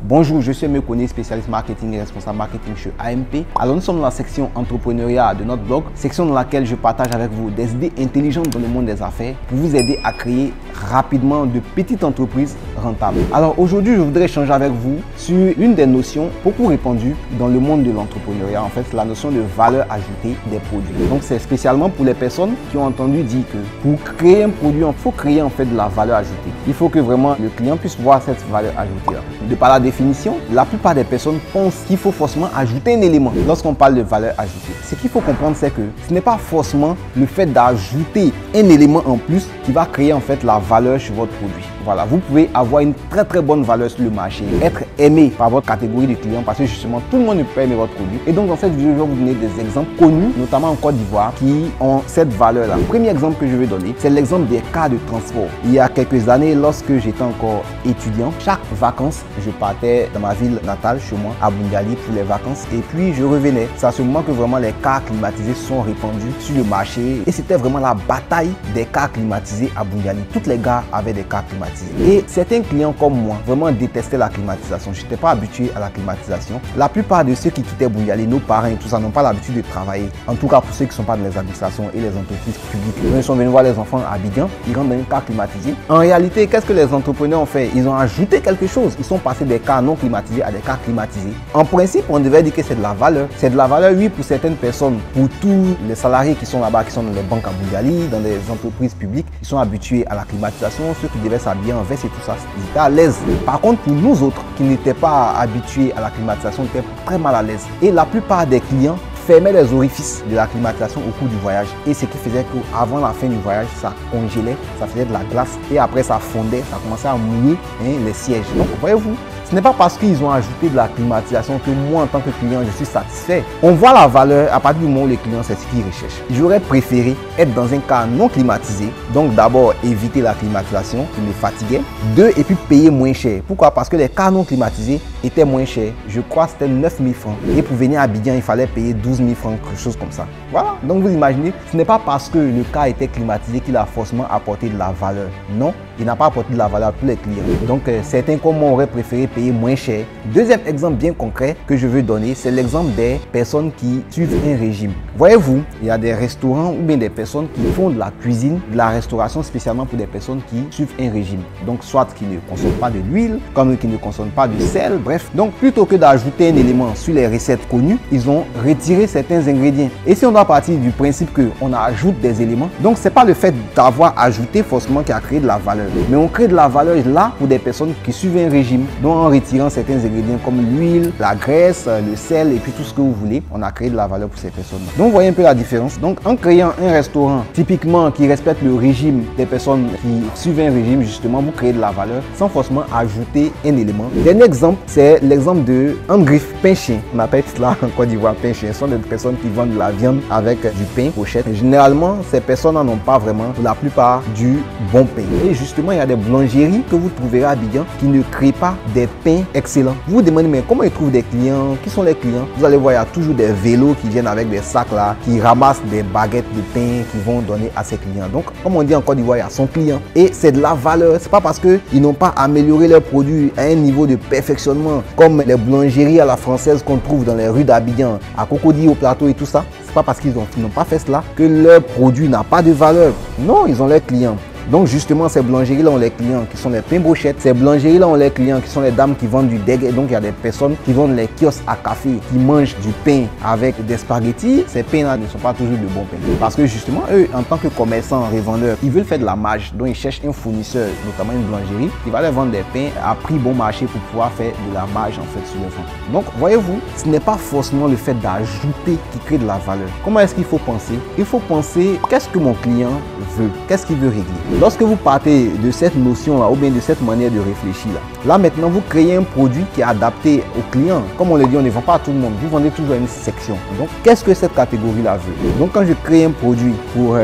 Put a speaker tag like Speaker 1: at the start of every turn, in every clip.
Speaker 1: Bonjour, je suis Mekoné, spécialiste marketing et responsable marketing chez AMP. Alors nous sommes dans la section entrepreneuriat de notre blog, section dans laquelle je partage avec vous des idées intelligentes dans le monde des affaires pour vous aider à créer rapidement de petites entreprises rentables. Alors aujourd'hui, je voudrais échanger avec vous sur une des notions beaucoup répandues dans le monde de l'entrepreneuriat, en fait, la notion de valeur ajoutée des produits. Donc c'est spécialement pour les personnes qui ont entendu dire que pour créer un produit, il faut créer en fait de la valeur ajoutée. Il faut que vraiment le client puisse voir cette valeur ajoutée-là. De par la définition, la plupart des personnes pensent qu'il faut forcément ajouter un élément lorsqu'on parle de valeur ajoutée. Ce qu'il faut comprendre, c'est que ce n'est pas forcément le fait d'ajouter un élément en plus qui va créer en fait la valeur sur votre produit. Voilà, vous pouvez avoir une très bonne valeur sur le marché, être aimé par votre catégorie de clients parce que justement tout le monde ne peut aimer votre produit. Et donc dans cette vidéo, je vais vous donner des exemples connus, notamment en Côte d'Ivoire, qui ont cette valeur-là. Le premier exemple que je vais donner, c'est l'exemple des cars de transport. Il y a quelques années, lorsque j'étais encore étudiant, chaque vacances, je partais dans ma ville natale, chez moi, à Bungali pour les vacances. Et puis je revenais. C'est à ce moment que vraiment les cars climatisés sont répandus sur le marché. Et c'était vraiment la bataille des cars climatisés à Bungali. Toutes les gars avaient des cars climatisés. Et certains clients comme moi vraiment détestaient la climatisation. Je n'étais pas habitué à la climatisation. La plupart de ceux qui quittaient Bungali, nos parents et tout ça, n'ont pas l'habitude de travailler. En tout cas pour ceux qui ne sont pas dans les administrations et les entreprises publiques. Ils sont venus voir les enfants à Abidjan, ils rentrent dans une car climatisée. En réalité, qu'est-ce que les entrepreneurs ont fait? Ils ont ajouté quelque chose. Ils sont passés des cars non climatisés à des cars climatisés. En principe, on devait dire que c'est de la valeur. C'est de la valeur, oui, pour certaines personnes. Pour tous les salariés qui sont là-bas, qui sont dans les banques à Bungali, dans les entreprises publiques, ils sont habitués à la climatisation. Ceux qui devaient s'habiller en veste et tout ça, ils étaient à l'aise. Par contre, pour nous autres qui n'étaient pas habitués à la climatisation, ils étaient très mal à l'aise. Et la plupart des clients fermaient les orifices de la climatisation au cours du voyage. Et ce qui faisait qu'avant la fin du voyage, ça congelait, ça faisait de la glace. Et après, ça fondait, ça commençait à mouiller les sièges. Donc, voyez-vous, ce n'est pas parce qu'ils ont ajouté de la climatisation que moi, en tant que client, je suis satisfait. On voit la valeur à partir du moment où les clients, c'est ce qu'ils recherchent. J'aurais préféré être dans un car non climatisé. Donc d'abord, éviter la climatisation qui me fatiguait. Deux, et puis payer moins cher. Pourquoi? Parce que les cars non climatisés étaient moins chers. Je crois que c'était 9 000 francs. Et pour venir à Abidjan, il fallait payer 12 000 francs, quelque chose comme ça. Voilà. Donc vous imaginez, ce n'est pas parce que le car était climatisé qu'il a forcément apporté de la valeur. Non, il n'a pas apporté de la valeur à tous les clients. Donc certains comme moi auraient préféré payer moins cher. Deuxième exemple bien concret que je veux donner, c'est l'exemple des personnes qui suivent un régime. Voyez-vous, il y a des restaurants ou bien des personnes qui font de la cuisine, de la restauration spécialement pour des personnes qui suivent un régime. Donc soit qui ne consomment pas de l'huile, comme qui ne consomment pas de sel, bref. Donc plutôt que d'ajouter un élément sur les recettes connues, ils ont retiré certains ingrédients. Et si on doit partir du principe qu'on ajoute des éléments, donc c'est pas le fait d'avoir ajouté forcément qui a créé de la valeur. Mais on crée de la valeur là pour des personnes qui suivent un régime, donc en retirant certains ingrédients comme l'huile, la graisse, le sel et puis tout ce que vous voulez, on a créé de la valeur pour ces personnes. Donc vous voyez un peu la différence. Donc en créant un restaurant typiquement qui respecte le régime des personnes qui suivent un régime, justement vous créez de la valeur sans forcément ajouter un élément. Dernier exemple, c'est l'exemple de Griffe pain chien. On appelle cela en Côte d'Ivoire pain chien. Ce sont des personnes qui vendent de la viande avec du pain pochette. Et généralement, ces personnes n'en ont pas vraiment pour la plupart du bon pain. Et justement, il y a des boulangeries que vous trouverez à Abidjan qui ne créent pas des pains excellents. Vous vous demandez mais comment ils trouvent des clients? Qui sont les clients? Vous allez voir, il y a toujours des vélos qui viennent avec des sacs là, qui ramassent des baguettes de pain qui vont donner à ses clients. Donc, comme on dit en Côte d'Ivoire, il y a son client. Et c'est de la valeur. C'est pas parce qu'ils n'ont pas amélioré leurs produits à un niveau de perfectionnement comme les boulangeries à la française qu'on trouve dans les rues d'Abidjan, à Cocody, au plateau et tout ça. C'est pas parce qu'ils n'ont pas fait cela que leur produit n'a pas de valeur. Non, ils ont leurs clients. Donc justement, ces boulangeries-là ont les clients qui sont les pains brochettes. Ces boulangeries-là ont les clients qui sont les dames qui vendent du déguet. Donc il y a des personnes qui vendent les kiosques à café, qui mangent du pain avec des spaghettis. Ces pains-là ne sont pas toujours de bons pains. Parce que justement, eux, en tant que commerçants, revendeurs, ils veulent faire de la marge. Donc ils cherchent un fournisseur, notamment une boulangerie, qui va leur vendre des pains à prix bon marché pour pouvoir faire de la marge en fait sur le vente. Donc voyez-vous, ce n'est pas forcément le fait d'ajouter qui crée de la valeur. Comment est-ce qu'il faut penser? Il faut penser, qu'est-ce que mon client veut? Qu'est-ce qu'il veut régler? Lorsque vous partez de cette notion-là ou bien de cette manière de réfléchir là maintenant vous créez un produit qui est adapté au client. Comme on le dit, on ne vend pas à tout le monde, vous vendez toujours à une section. Donc qu'est-ce que cette catégorie-là veut? Donc quand je crée un produit pour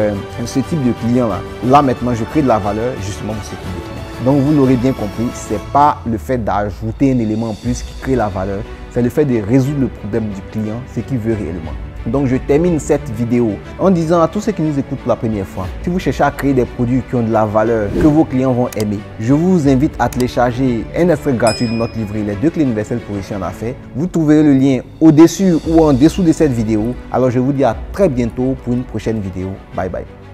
Speaker 1: ce type de client-là, maintenant je crée de la valeur justement pour ce type de client. Donc vous l'aurez bien compris, ce n'est pas le fait d'ajouter un élément en plus qui crée la valeur, c'est le fait de résoudre le problème du client, ce qu'il veut réellement. Donc je termine cette vidéo en disant à tous ceux qui nous écoutent pour la première fois, si vous cherchez à créer des produits qui ont de la valeur, que vos clients vont aimer, je vous invite à télécharger un extrait gratuit de notre livret, les 2 clés universelles pour réussir en affaires. Vous trouverez le lien au-dessus ou en dessous de cette vidéo. Alors je vous dis à très bientôt pour une prochaine vidéo. Bye bye.